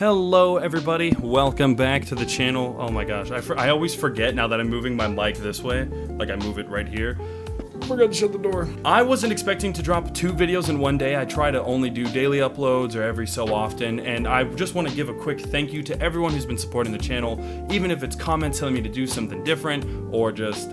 Hello everybody, welcome back to the channel. Oh my gosh, I always forget now that I'm moving my mic this way, like I move it right here. Forgot to shut the door. I wasn't expecting to drop 2 videos in one day. I try to only do daily uploads or every so often, and I just want to give a quick thank you to everyone who's been supporting the channel, even if it's comments telling me to do something different or just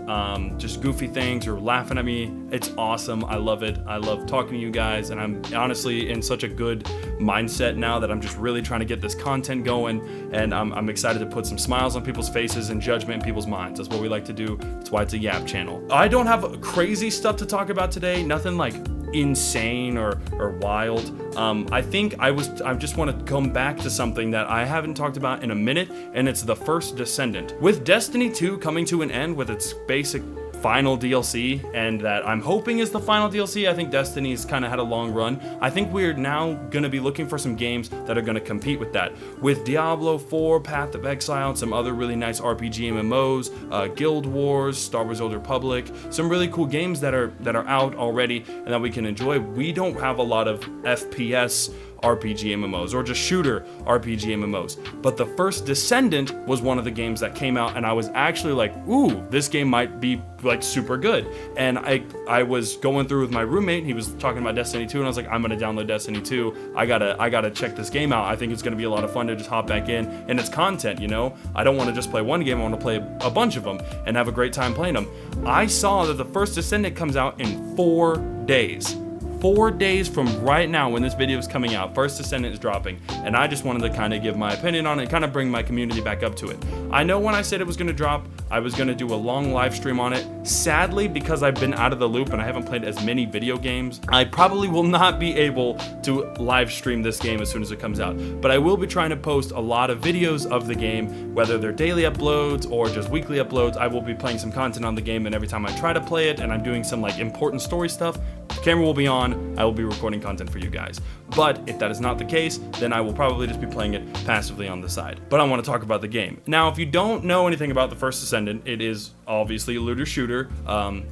goofy things or laughing at me. It's awesome. I love it. I love talking to you guys, and I'm honestly in such a good mindset now that I'm just really trying to get this content going, and I'm excited to put some smiles on people's faces and judgment in people's minds. That's what we like to do. That's why it's a Yap channel. I don't have crazy stuff to talk about today, nothing like insane or wild. I think I just want to come back to something that I haven't talked about in a minute, and it's the first Descendant. With Destiny 2 coming to an end with its basic final DLC, and that I'm hoping is the final DLC. I think Destiny's kind of had a long run. I think we're now going to be looking for some games that are going to compete with that. With Diablo 4, Path of Exile, and some other really nice RPG MMOs, Guild Wars, Star Wars Old Republic, some really cool games that are out already and that we can enjoy. We don't have a lot of FPS RPG MMOs or just shooter RPG MMOs, but the first Descendant was one of the games that came out, and I was actually like, ooh, this game might be like super good. And I was going through with my roommate, and he was talking about Destiny 2, and I was like, I'm gonna download Destiny 2. I gotta check this game out. I think it's gonna be a lot of fun to just hop back in, and it's content, you know. I don't want to just play one game. I want to play a bunch of them and have a great time playing them. I saw that the first Descendant comes out in 4 days. 4 days from right now when this video is coming out, first Descendant is dropping, and I just wanted to kind of give my opinion on it, kind of bring my community back up to it. I know when I said it was going to drop, I was going to do a long live stream on it. Sadly, because I've been out of the loop and I haven't played as many video games, I probably will not be able to live stream this game as soon as it comes out, but I will be trying to post a lot of videos of the game, whether they're daily uploads or just weekly uploads. I will be playing some content on the game, and every time I try to play it and I'm doing some like important story stuff, the camera will be on. I will be recording content for you guys. But if that is not the case, then I will probably just be playing it passively on the side. But I want to talk about the game. Now, if you don't know anything about the first Descendant, it is obviously a looter shooter.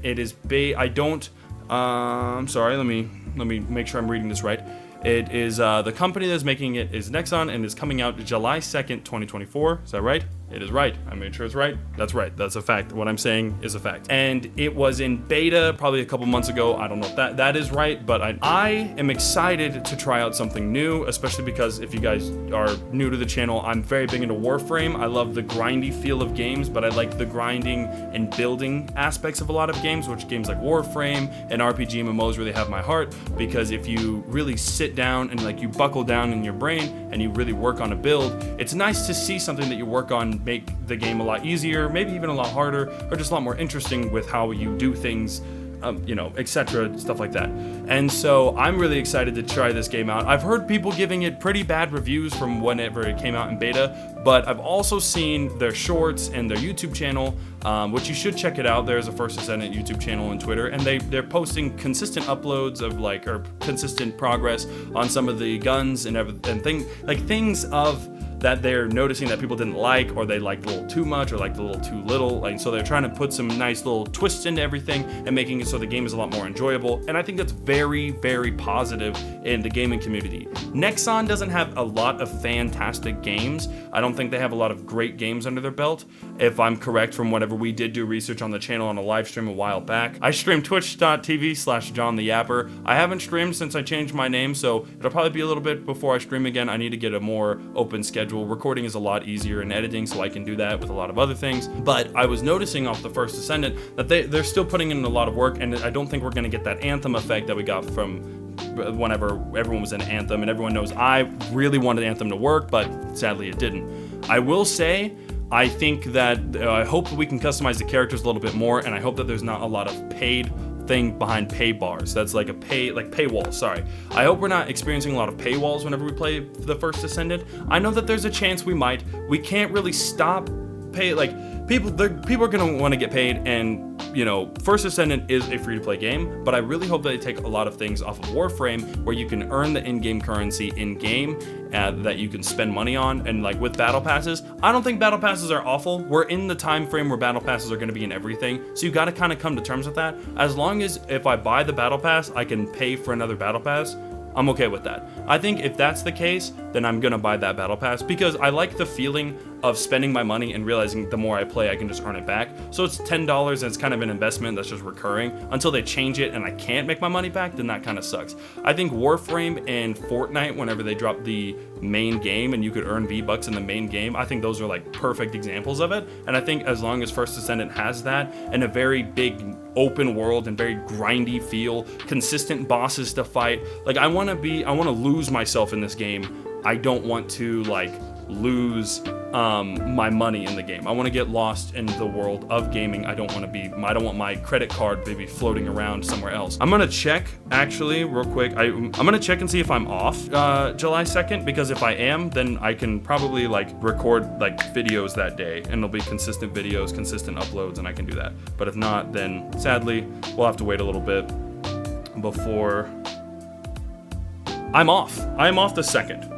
It is sorry, let me make sure I'm reading this right. It is the company that's making it is Nexon, and is coming out July 2nd, 2024. Is that right? It is right. I made sure it's right. That's right. That's a fact. What I'm saying is a fact. And it was in beta probably a couple months ago. I don't know if that is right, but I am excited to try out something new, especially because if you guys are new to the channel, I'm very big into Warframe. I love the grindy feel of games, but I like the grinding and building aspects of a lot of games, which games like Warframe and RPG MMOs really have my heart, because if you really sit down and like you buckle down in your brain and you really work on a build, it's nice to see something that you work on make the game a lot easier, maybe even a lot harder, or just a lot more interesting with how you do things, you know, etc., stuff like that. And so I'm really excited to try this game out. I've heard people giving it pretty bad reviews from whenever it came out in beta, but I've also seen their shorts and their YouTube channel, which you should check it out. There's a First Descendant YouTube channel and Twitter, and they're posting consistent uploads of like, or consistent progress on some of the guns and things of that they're noticing that people didn't like, or they liked a little too much, or liked a little too little. Like, so they're trying to put some nice little twists into everything and making it so the game is a lot more enjoyable. And I think that's very, very positive in the gaming community. Nexon doesn't have a lot of fantastic games. I don't think they have a lot of great games under their belt, if I'm correct from whatever we did do research on the channel on a live stream a while back. I stream twitch.tv/JohnTheYapper. I haven't streamed since I changed my name, so it'll probably be a little bit before I stream again. I need to get a more open schedule. Recording is a lot easier in editing, so I can do that with a lot of other things. But I was noticing off the first Descendant that they're still putting in a lot of work, and I don't think we're going to get that Anthem effect that we got from whenever everyone was in Anthem, and everyone knows I really wanted Anthem to work, but sadly it didn't. I will say, I think that I hope that we can customize the characters a little bit more, and I hope that there's not a lot of paid thing behind pay bars. That's like a paywall, sorry. I hope we're not experiencing a lot of paywalls whenever we play the first Descendant. I know that there's a chance we might. We can't really stop people are gonna want to get paid, and you know, First Descendant is a free-to-play game, but I really hope that they take a lot of things off of Warframe, where you can earn the in-game currency in-game that you can spend money on. And like with battle passes, I don't think battle passes are awful. We're in the time frame where battle passes are going to be in everything, so you got to kind of come to terms with that. As long as if I buy the battle pass, I can pay for another battle pass, I'm okay with that. I think if that's the case, then I'm gonna buy that battle pass because I like the feeling of spending my money and realizing the more I play, I can just earn it back. So it's $10 and it's kind of an investment that's just recurring until they change it and I can't make my money back, then that kind of sucks. I think Warframe and Fortnite, whenever they drop the main game and you could earn V-Bucks in the main game, I think those are like perfect examples of it. And I think as long as First Descendant has that and a very big open world and very grindy feel, consistent bosses to fight, like I want to lose myself in this game. I don't want to like lose my money in the game. I want to get lost in the world of gaming. I don't want my credit card maybe floating around somewhere else. I'm gonna check actually real quick. I'm gonna check and see if I'm off July 2nd, because if I am, then I can probably like record like videos that day and it'll be consistent videos, consistent uploads, and I can do that. But if not, then sadly we'll have to wait a little bit before I'm off. I'm off the 2nd.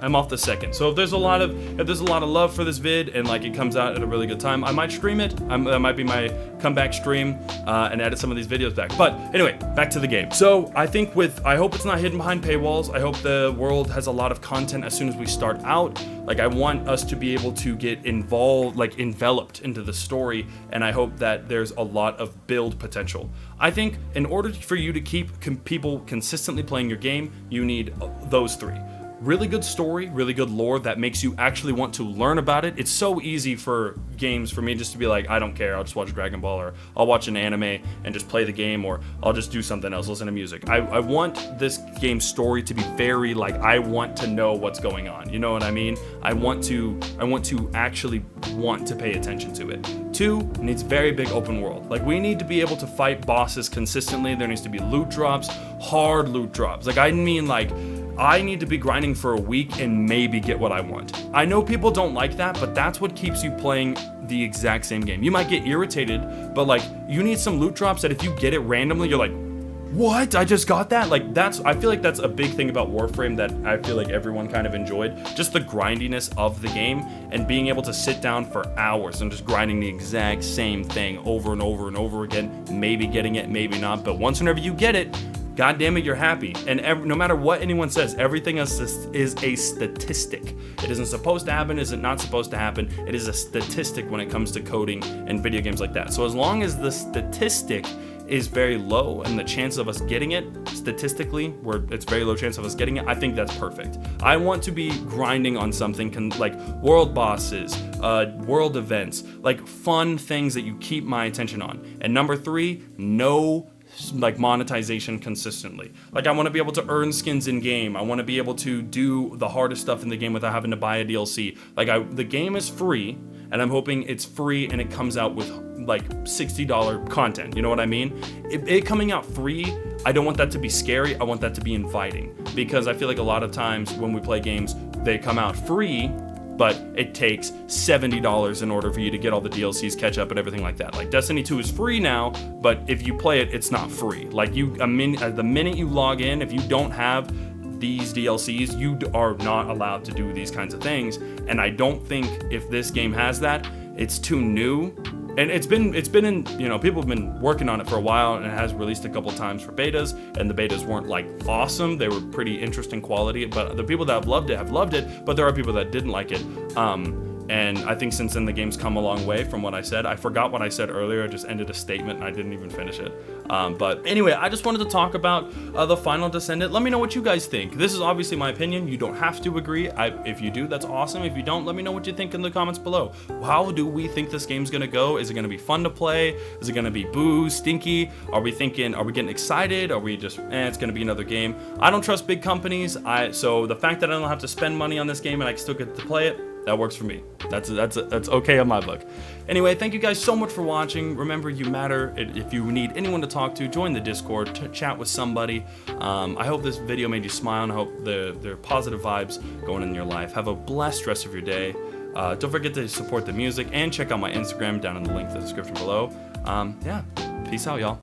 I'm off the 2nd. So if there's a lot of love for this vid and like it comes out at a really good time, I might stream it. That might be my comeback stream and edit some of these videos back. But anyway, back to the game. So I think I hope it's not hidden behind paywalls. I hope the world has a lot of content as soon as we start out. Like I want us to be able to get involved, like enveloped into the story, and I hope that there's a lot of build potential. I think in order for you to keep people consistently playing your game, you need those three. Really good story, really good lore that makes you actually want to learn about it. It's so easy for games for me just to be like, I don't care, I'll just watch Dragon Ball, or I'll watch an anime and just play the game, or I'll just do something else, listen to music. I want this game's story to be very like, I want to know what's going on. You know what I mean? I want to actually want to pay attention to it. 2, needs very big open world. Like we need to be able to fight bosses consistently. There needs to be loot drops, hard loot drops. Like I mean like, I need to be grinding for a week and maybe get what I want. I know people don't like that, but that's what keeps you playing the exact same game. You might get irritated, but like you need some loot drops that if you get it randomly, you're like, what? I just got that? Like I feel like that's a big thing about Warframe that I feel like everyone kind of enjoyed. Just the grindiness of the game and being able to sit down for hours and just grinding the exact same thing over and over and over again, maybe getting it, maybe not, but once whenever you get it, God damn it, you're happy. And no matter what anyone says, everything is a statistic. It isn't supposed to happen, is it not supposed to happen? It is a statistic when it comes to coding and video games like that. So as long as the statistic is very low and the chance of us getting it, statistically, where it's very low chance of us getting it, I think that's perfect. I want to be grinding on something like world bosses, world events, like fun things that you keep my attention on. And number 3, no like monetization consistently. Like I want to be able to earn skins in game. I want to be able to do the hardest stuff in the game without having to buy a DLC. Like the game is free, and I'm hoping it's free and it comes out with like $60 content. You know what I mean? It coming out free, I don't want that to be scary. I want that to be inviting, because I feel like a lot of times when we play games, they come out free, but it takes $70 in order for you to get all the DLCs, catch up, and everything like that. Like Destiny 2 is free now, but if you play it, it's not free. Like the minute you log in, if you don't have these DLCs, you are not allowed to do these kinds of things. And I don't think if this game has that, it's too new. And it's been in, people have been working on it for a while, and it has released a couple times for betas, and the betas weren't like awesome. They were pretty interesting quality, but the people that have loved it, but there are people that didn't like it. And I think since then the game's come a long way from what I said. I forgot what I said earlier. I just ended a statement and I didn't even finish it. But anyway, I just wanted to talk about the final Descendant. Let me know what you guys think. This is obviously my opinion. You don't have to agree. If you do, that's awesome. If you don't, let me know what you think in the comments below. How do we think this game's gonna go? Is it gonna be fun to play? Is it gonna be boo, stinky? Are we getting excited? Are we just, it's gonna be another game? I don't trust big companies. So the fact that I don't have to spend money on this game and I still get to play it, that works for me. That's okay on my book. Anyway, thank you guys so much for watching. Remember, you matter. If you need anyone to talk to, join the Discord, chat with somebody. I hope this video made you smile, and I hope there are positive vibes going in your life. Have a blessed rest of your day. Don't forget to support the music and check out my Instagram down in the link in the description below. Yeah, peace out, y'all.